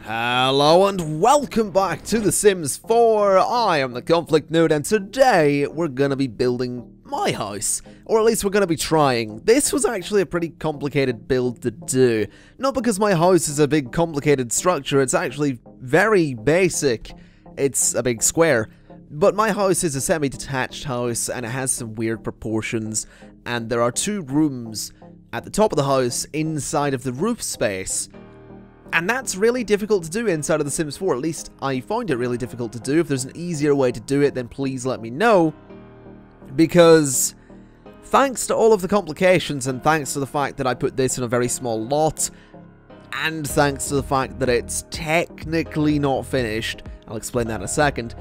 Hello and welcome back to The Sims 4. I am the ConflictNerd and today we're gonna be building my house. Or at least we're gonna be trying. This was actually a pretty complicated build to do. Not because my house is a big complicated structure, it's actually very basic. It's a big square. But my house is a semi-detached house and it has some weird proportions. And there are two rooms at the top of the house inside of the roof space. And that's really difficult to do inside of The Sims 4, at least I find it really difficult to do. If there's an easier way to do it, then please let me know. Because thanks to all of the complications, and thanks to the fact that I put this in a very small lot, and thanks to the fact that it's technically not finished, I'll explain that in a second,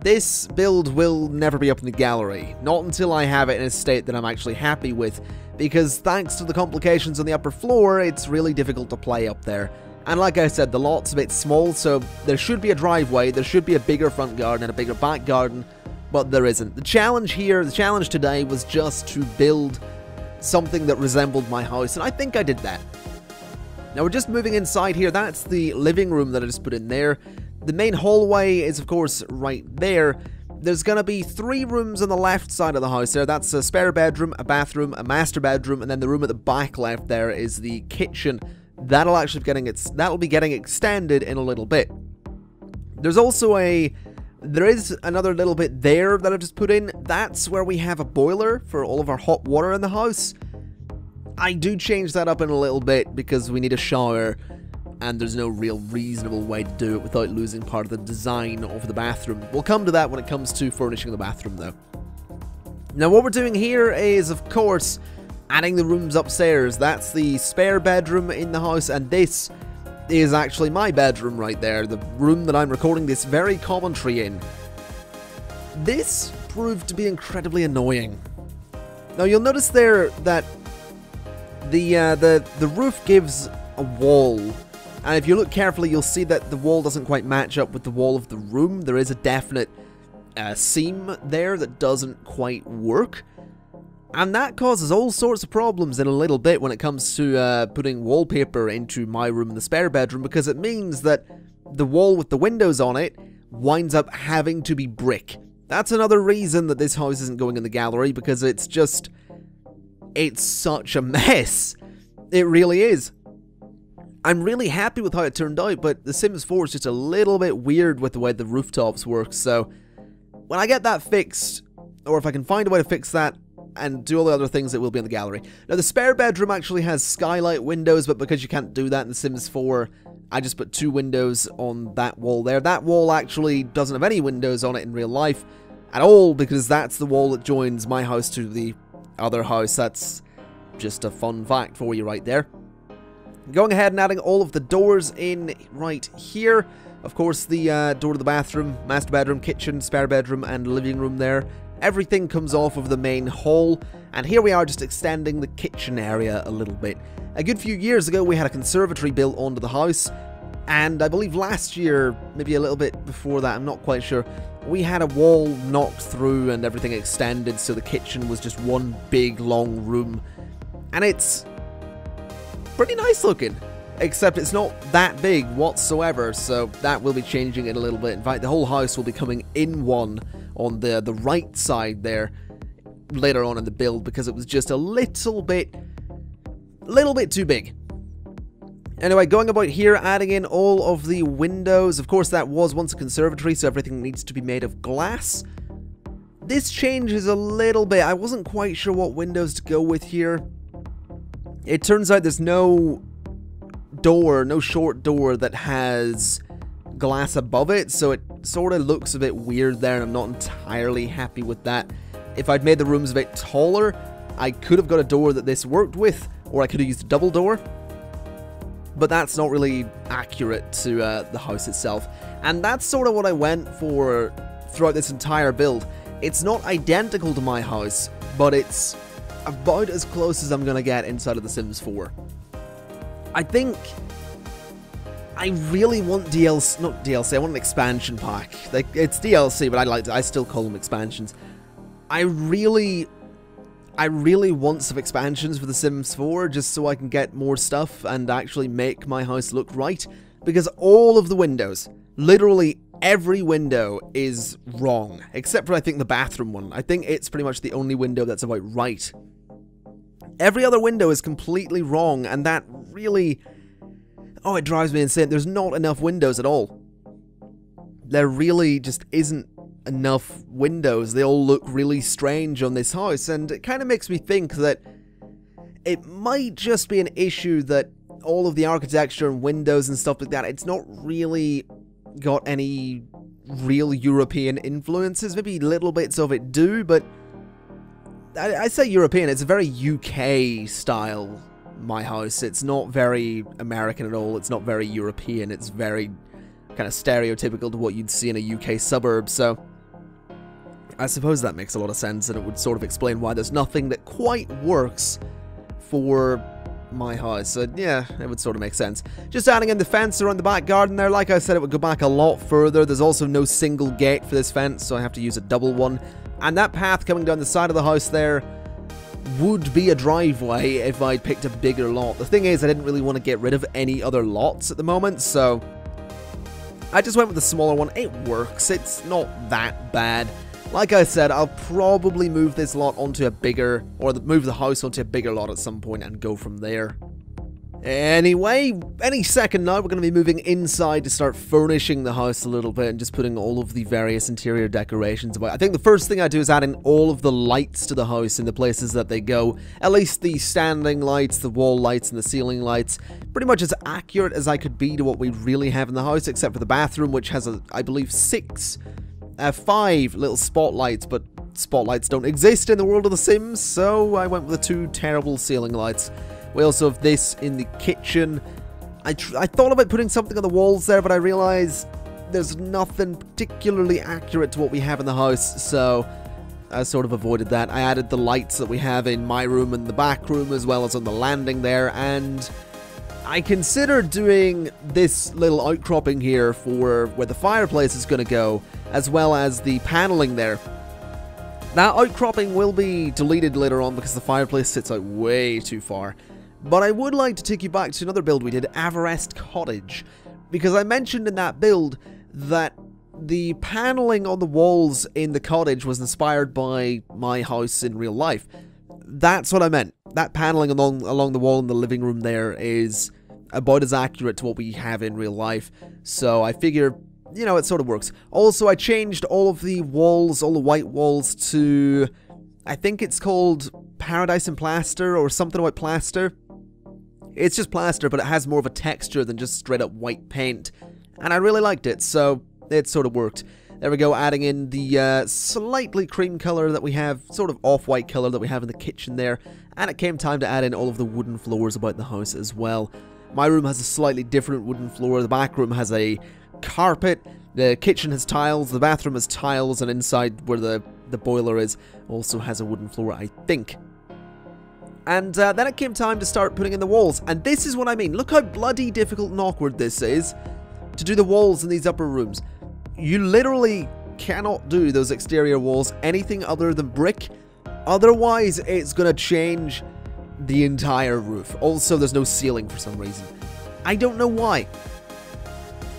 this build will never be up in the gallery. Not until I have it in a state that I'm actually happy with, because thanks to the complications on the upper floor, it's really difficult to play up there. And like I said, the lot's a bit small, so there should be a driveway, there should be a bigger front garden and a bigger back garden, but there isn't. The challenge today was just to build something that resembled my house, and I think I did that. Now we're just moving inside here. That's the living room that I just put in there. The main hallway is, of course, right there. There's gonna be 3 rooms on the left side of the house there. That's a spare bedroom, a bathroom, a master bedroom, and then the room at the back left there is the kitchen. That'll be getting extended in a little bit. There is another little bit there that I've just put in. That's where we have a boiler for all of our hot water in the house. I do change that up in a little bit because we need a shower, and there's no real reasonable way to do it without losing part of the design of the bathroom. We'll come to that when it comes to furnishing the bathroom, though. Now, what we're doing here is, of course, adding the rooms upstairs. That's the spare bedroom in the house, and this is actually my bedroom right there, the room that I'm recording this very commentary in. This proved to be incredibly annoying. Now you'll notice there that the roof gives a wall, and if you look carefully you'll see that the wall doesn't quite match up with the wall of the room. There is a definite seam there that doesn't quite work. And that causes all sorts of problems in a little bit when it comes to putting wallpaper into my room in the spare bedroom, because it means that the wall with the windows on it winds up having to be brick. That's another reason that this house isn't going in the gallery, because it's such a mess. It really is. I'm really happy with how it turned out, but The Sims 4 is just a little bit weird with the way the rooftops work, so when I get that fixed, or if I can find a way to fix that, and do all the other things that will be in the gallery. Now, the spare bedroom actually has skylight windows, but because you can't do that in The Sims 4, I just put 2 windows on that wall there. That wall actually doesn't have any windows on it in real life at all, because that's the wall that joins my house to the other house. That's just a fun fact for you right there. Going ahead and adding all of the doors in right here. Of course, the door to the bathroom, master bedroom, kitchen, spare bedroom, and living room there. Everything comes off of the main hall, and here we are just extending the kitchen area a little bit. A good few years ago we had a conservatory built onto the house, and I believe last year, maybe a little bit before that, I'm not quite sure, we had a wall knocked through and everything extended, so the kitchen was just one big long room. And it's pretty nice looking, except it's not that big whatsoever, so that will be changing in a little bit. In fact, the whole house will be coming in one on the right side there later on in the build, because it was just a little bit too big. Anyway, going about here, adding in all of the windows. Of course, that was once a conservatory, so everything needs to be made of glass. This changes a little bit. I wasn't quite sure what windows to go with here. It turns out there's no short door that has glass above it, so it sort of looks a bit weird there, and I'm not entirely happy with that. If I'd made the rooms a bit taller, I could have got a door that this worked with, or I could have used a double door, but that's not really accurate to the house itself. And that's sort of what I went for throughout this entire build. It's not identical to my house, but it's about as close as I'm gonna get inside of The Sims 4. I think I really want DLC, not DLC, I want an expansion pack. Like, it's DLC, but I still call them expansions. I really want some expansions for The Sims 4, just so I can get more stuff and actually make my house look right. because all of the windows, literally every window, is wrong, except for I think the bathroom one. I think it's pretty much the only window that's about right. Every other window is completely wrong, and that really, oh, it drives me insane. There's not enough windows at all. There really just isn't enough windows. They all look really strange on this house, and it kind of makes me think that it might just be an issue that all of the architecture and windows and stuff like that, it's not really got any real European influences. Maybe little bits of it do, but I say European, it's a very UK style, my house. It's not very American at all, it's not very European, it's very kind of stereotypical to what you'd see in a UK suburb, so I suppose that makes a lot of sense, and it would sort of explain why there's nothing that quite works for my house. So yeah, it would sort of make sense. Just adding in the fence around the back garden there. Like I said, it would go back a lot further. There's also no single gate for this fence, so I have to use a double one. And that path coming down the side of the house there would be a driveway if I'd picked a bigger lot. The thing is, I didn't really want to get rid of any other lots at the moment, so I just went with the smaller one. It works. It's not that bad. Like I said, I'll probably move this lot onto a bigger, or move the house onto a bigger lot at some point and go from there. Anyway, any second now, we're going to be moving inside to start furnishing the house a little bit and just putting all of the various interior decorations about. I think the first thing I do is add in all of the lights to the house in the places that they go. At least the standing lights, the wall lights, and the ceiling lights. Pretty much as accurate as I could be to what we really have in the house, except for the bathroom, which has, I believe, 5 little spotlights, but spotlights don't exist in the world of The Sims, so I went with the 2 terrible ceiling lights. We also have this in the kitchen. I thought about putting something on the walls there, but I realized there's nothing particularly accurate to what we have in the house, so I sort of avoided that. I added the lights that we have in my room and the back room, as well as on the landing there, and I considered doing this little outcropping here for where the fireplace is going to go, as well as the paneling there. That outcropping will be deleted later on because the fireplace sits out way too far. But I would like to take you back to another build we did, Everest Cottage, because I mentioned in that build that the paneling on the walls in the cottage was inspired by my house in real life. That's what I meant. That paneling along the wall in the living room there is about as accurate to what we have in real life, so I figure, you know, it sort of works. Also, I changed all of the walls, all the white walls, to, I think it's called Paradise and Plaster, or something about plaster. It's just plaster, but it has more of a texture than just straight up white paint, and I really liked it, so it sort of worked. There we go, adding in the slightly cream color that we have, sort of off-white color that we have in the kitchen there, and it came time to add in all of the wooden floors about the house as well. My room has a slightly different wooden floor, the back room has a carpet, the kitchen has tiles, the bathroom has tiles, and inside where the boiler is also has a wooden floor, I think. And then it came time to start putting in the walls, and this is what I mean. Look how bloody difficult and awkward this is to do the walls in these upper rooms. You literally cannot do those exterior walls anything other than brick, otherwise it's gonna change the entire roof. Also, there's no ceiling for some reason. I don't know why.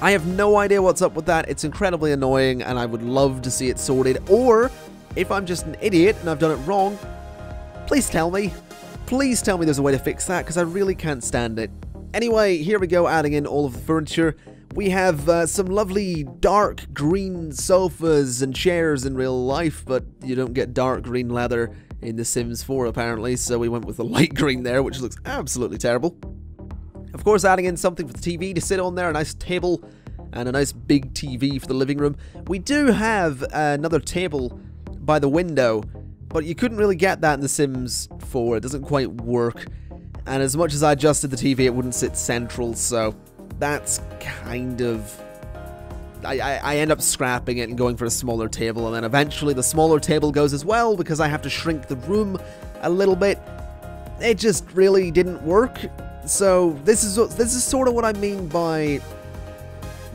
I have no idea what's up with that. It's incredibly annoying, and I would love to see it sorted. Or, if I'm just an idiot and I've done it wrong, please tell me. Please tell me there's a way to fix that, because I really can't stand it. Anyway, here we go, adding in all of the furniture. We have some lovely dark green sofas and chairs in real life, but you don't get dark green leather in The Sims 4 apparently, so we went with the light green there, which looks absolutely terrible. Of course, adding in something for the TV to sit on there, a nice table and a nice big TV for the living room. We do have another table by the window, but you couldn't really get that in The Sims 4. It doesn't quite work, and as much as I adjusted the TV, it wouldn't sit central, so that's kind of... I end up scrapping it and going for a smaller table, and then eventually the smaller table goes as well because I have to shrink the room a little bit. It just really didn't work. So this is sort of what I mean by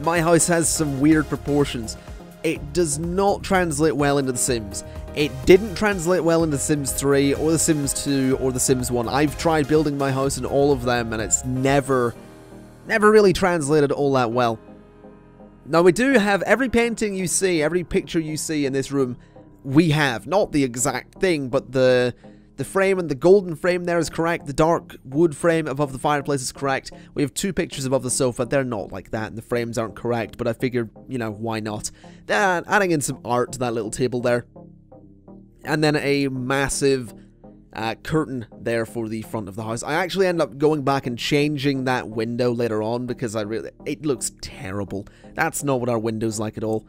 my house has some weird proportions. It does not translate well into The Sims. It didn't translate well into The Sims 3 or The Sims 2 or The Sims 1. I've tried building my house in all of them, and it's never never really translated all that well. Now, we do have every painting you see, every picture you see in this room, we have. Not the exact thing, but the frame and the golden frame there is correct. The dark wood frame above the fireplace is correct. We have 2 pictures above the sofa. They're not like that, and the frames aren't correct, but I figured, you know, why not? Adding in some art to that little table there. And then a massive curtain there for the front of the house. I actually end up going back and changing that window later on because it looks terrible. That's not what our window's like at all.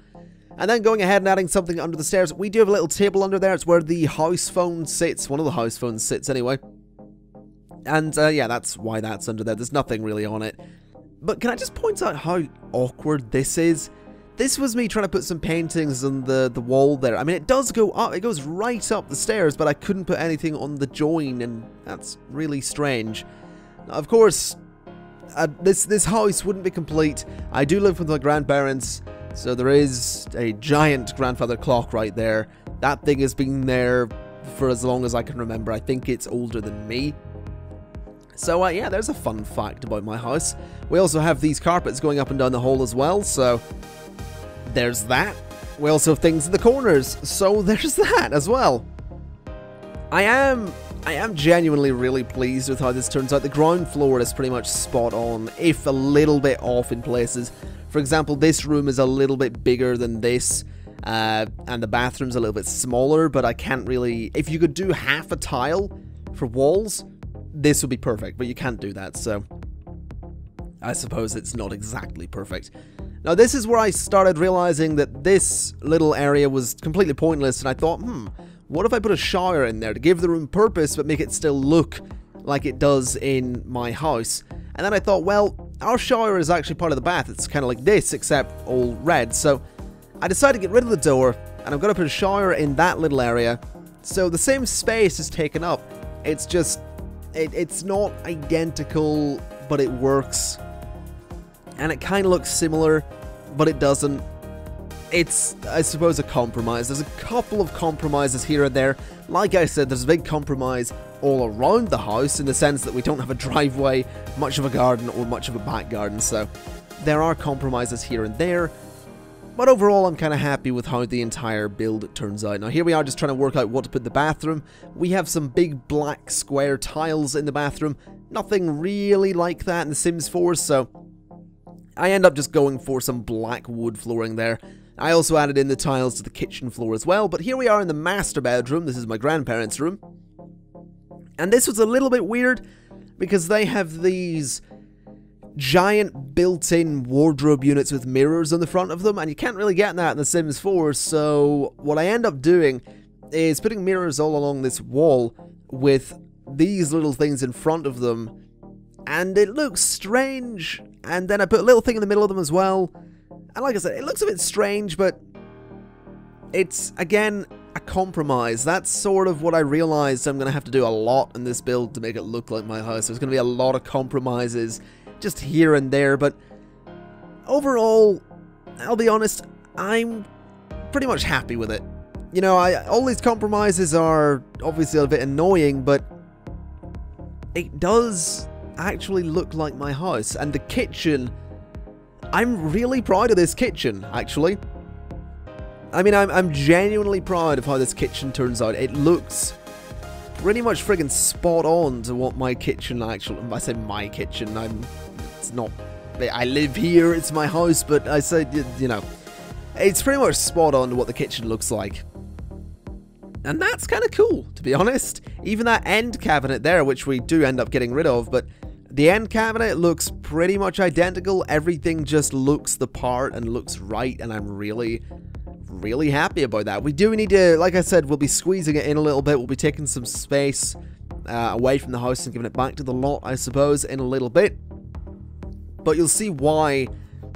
And then going ahead and adding something under the stairs. We do have a little table under there. It's where the house phone sits. One of the house phones sits anyway. And yeah, that's why that's under there. There's nothing really on it. But can I just point out how awkward this is? This was me trying to put some paintings on the wall there. I mean, it does go up. It goes right up the stairs, but I couldn't put anything on the join, and that's really strange. Now, of course, this house wouldn't be complete. I do live with my grandparents, so there is a giant grandfather clock right there. That thing has been there for as long as I can remember. I think it's older than me. So, yeah, there's a fun fact about my house. We also have these carpets going up and down the hall as well, so there's that. We also have things in the corners, so there's that as well. I am genuinely really pleased with how this turns out. The ground floor is pretty much spot on, if a little bit off in places. For example, this room is a little bit bigger than this, and the bathroom's a little bit smaller, but I can't really... If you could do half a tile for walls, this would be perfect, but you can't do that, so I suppose it's not exactly perfect. Now, this is where I started realizing that this little area was completely pointless, and I thought, what if I put a shower in there to give the room purpose, but make it still look like it does in my house? And then I thought, well, our shower is actually part of the bath. It's kind of like this, except all red. So I decided to get rid of the door, and I'm going to put a shower in that little area. So the same space is taken up. It's just, it's not identical, but it works. And it kind of looks similar, but it doesn't. It's, I suppose, a compromise. There's a couple of compromises here and there. Like I said, there's a big compromise all around the house in the sense that we don't have a driveway, much of a garden, or much of a back garden. So there are compromises here and there. But overall, I'm kind of happy with how the entire build turns out. Now, here we are just trying to work out what to put in the bathroom. We have some big black square tiles in the bathroom. Nothing really like that in The Sims 4, so I end up just going for some black wood flooring there. I also added in the tiles to the kitchen floor as well, but here we are in the master bedroom. This is my grandparents' room. And this was a little bit weird because they have these giant built-in wardrobe units with mirrors on the front of them, and you can't really get that in The Sims 4, so what I end up doing is putting mirrors all along this wall with these little things in front of them, and it looks strange, and then I put a little thing in the middle of them as well. And like I said, it looks a bit strange, but it's, again, a compromise. That's sort of what I realized I'm going to have to do a lot in this build to make it look like my house. There's going to be a lot of compromises just here and there, but overall, I'll be honest, I'm pretty much happy with it. You know, all these compromises are obviously a bit annoying, but it does actually look like my house. And the kitchen, I'm really proud of this kitchen, actually. I mean, I'm genuinely proud of how this kitchen turns out. It looks pretty much friggin' spot on to what my kitchen actually... I say my kitchen, it's not... I live here, it's my house, but I say, you know, it's pretty much spot on to what the kitchen looks like. And that's kind of cool, to be honest. Even that end cabinet there, which we do end up getting rid of, but the end cabinet looks pretty much identical. Everything just looks the part and looks right, and I'm really happy about that. We do need to, like I said, we'll be squeezing it in a little bit. We'll be taking some space away from the house and giving it back to the lot, I suppose, in a little bit. But you'll see why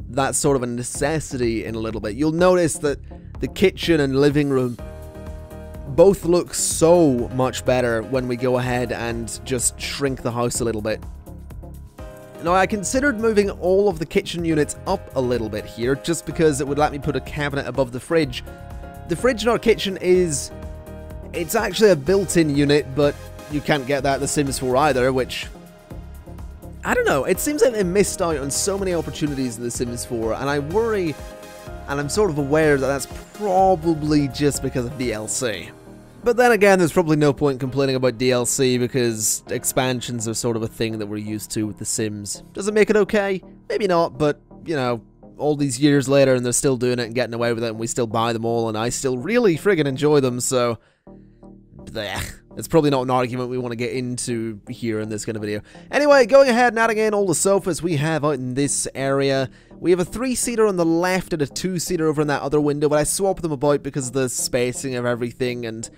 that's sort of a necessity in a little bit. You'll notice that the kitchen and living room both look so much better when we go ahead and just shrink the house a little bit. Now, I considered moving all of the kitchen units up a little bit here, just because it would let me put a cabinet above the fridge. The fridge in our kitchen it's actually a built-in unit, but you can't get that in The Sims 4 either, which I don't know, it seems like they missed out on so many opportunities in The Sims 4, and I worry, and I'm sort of aware that that's probably just because of DLC. But then again, there's probably no point complaining about DLC because expansions are sort of a thing that we're used to with The Sims. Does it make it okay? Maybe not, but, you know, all these years later and they're still doing it and getting away with it and we still buy them all and I still really friggin' enjoy them, so... bleh. It's probably not an argument we want to get into here in this kind of video. Anyway, going ahead and adding in all the sofas we have out in this area. We have a 3-seater on the left and a 2-seater over in that other window, but I swap them about because of the spacing of everything and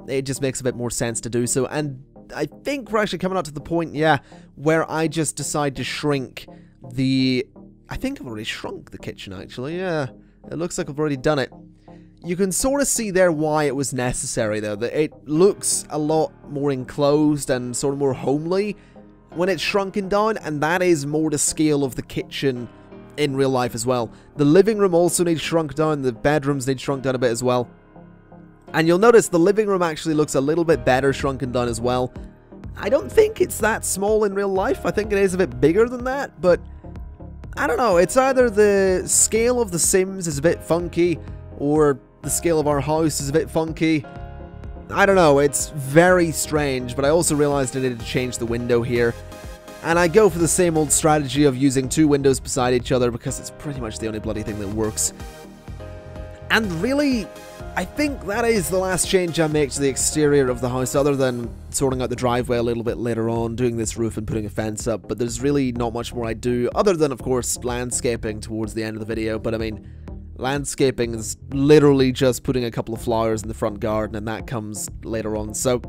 it just makes a bit more sense to do so. And I think we're actually coming up to the point, yeah, where I just decide to shrink the... I think I've already shrunk the kitchen, actually, yeah. It looks like I've already done it. You can sort of see there why it was necessary, though. That it looks a lot more enclosed and sort of more homely when it's shrunken down, and that is more the scale of the kitchen in real life as well. The living room also needs shrunk down, the bedrooms need shrunk down a bit as well. And you'll notice the living room actually looks a little bit better shrunken down as well. I don't think it's that small in real life, I think it is a bit bigger than that, but I don't know, it's either the scale of The Sims is a bit funky, or the scale of our house is a bit funky. I don't know, it's very strange, but I also realized I needed to change the window here. And I go for the same old strategy of using 2 windows beside each other because it's pretty much the only bloody thing that works. And really, I think that is the last change I make to the exterior of the house, other than sorting out the driveway a little bit later on, doing this roof and putting a fence up, but there's really not much more I do, other than, of course, landscaping towards the end of the video, but I mean... landscaping is literally just putting a couple of flowers in the front garden, and that comes later on. So,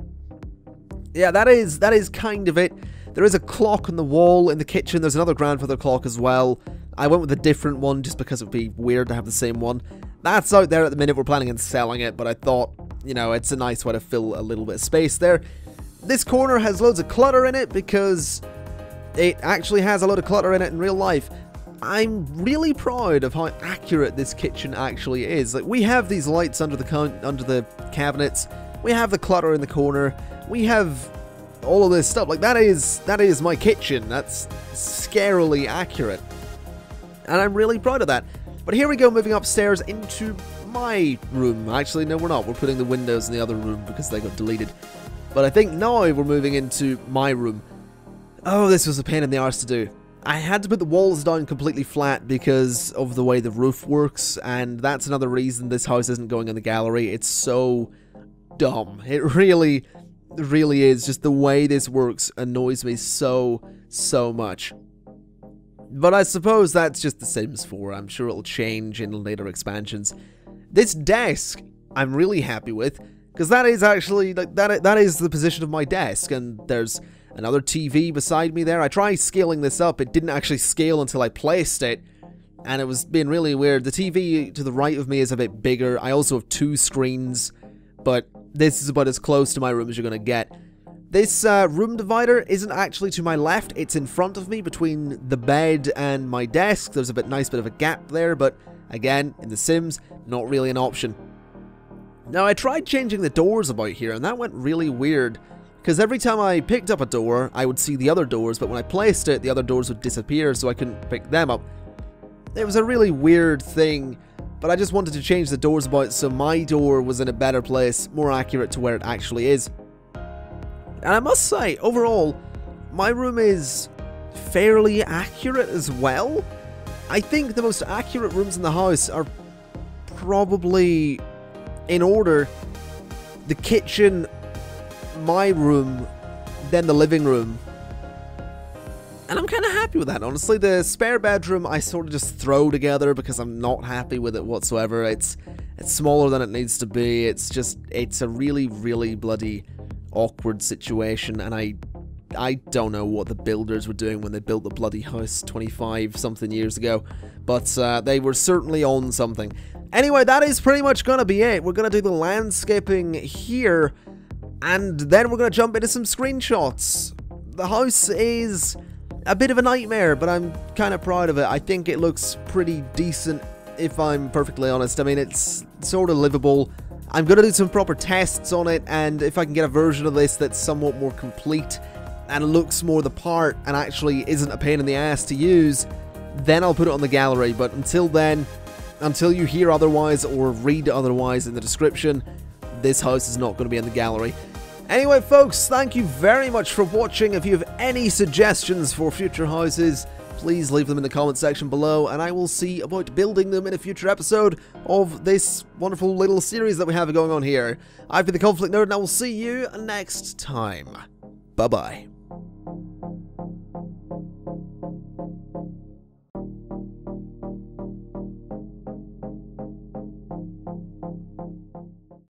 yeah, that is kind of it. There is a clock on the wall in the kitchen. There's another grandfather clock as well. I went with a different one just because it would be weird to have the same one. That's out there at the minute. We're planning on selling it, but I thought, you know, it's a nice way to fill a little bit of space there. This corner has loads of clutter in it because it actually has a lot of clutter in it in real life. I'm really proud of how accurate this kitchen actually is. Like, we have these lights under the cabinets, we have the clutter in the corner, we have all of this stuff. Like, that is my kitchen. That's scarily accurate. And I'm really proud of that. But here we go, moving upstairs into my room. Actually, no, we're not. We're putting the windows in the other room because they got deleted. But I think now we're moving into my room. Oh, this was a pain in the arse to do. I had to put the walls down completely flat because of the way the roof works, and that's another reason this house isn't going in the gallery. It's so dumb. It really is. Just the way this works annoys me so much. But I suppose that's just The Sims 4. I'm sure it'll change in later expansions. This desk, I'm really happy with, because that is actually, like, that is the position of my desk, and there's another TV beside me there. I tried scaling this up. It didn't actually scale until I placed it, and it was being really weird. The TV to the right of me is a bit bigger. I also have 2 screens, but this is about as close to my room as you're going to get. This room divider isn't actually to my left. It's in front of me between the bed and my desk. There's a nice bit of a gap there, but again, in The Sims, not really an option. Now, I tried changing the doors about here, and that went really weird. Because every time I picked up a door, I would see the other doors, but when I placed it, the other doors would disappear, so I couldn't pick them up. It was a really weird thing, but I just wanted to change the doors about so my door was in a better place, more accurate to where it actually is. And I must say, overall, my room is fairly accurate as well. I think the most accurate rooms in the house are probably, in order, the kitchen, my room, then the living room. And I'm kind of happy with that, honestly. The spare bedroom I sort of just throw together because I'm not happy with it whatsoever. It's smaller than it needs to be. It's a really bloody awkward situation, and I don't know what the builders were doing when they built the bloody house 25 something years ago, but they were certainly on something. Anyway, that is pretty much gonna be it. We're gonna do the landscaping here, and then we're gonna jump into some screenshots. The house is a bit of a nightmare, but I'm kind of proud of it. I think it looks pretty decent, if I'm perfectly honest. I mean, it's sort of livable. I'm going to do some proper tests on it, and if I can get a version of this that's somewhat more complete, and looks more the part and actually isn't a pain in the ass to use, then I'll put it on the gallery. But until then, until you hear otherwise or read otherwise in the description, this house is not going to be in the gallery. Anyway, folks, thank you very much for watching. If you have any suggestions for future houses, please leave them in the comment section below, and I will see about building them in a future episode of this wonderful little series that we have going on here. I've been the ConflictNerd, and I will see you next time. Bye-bye.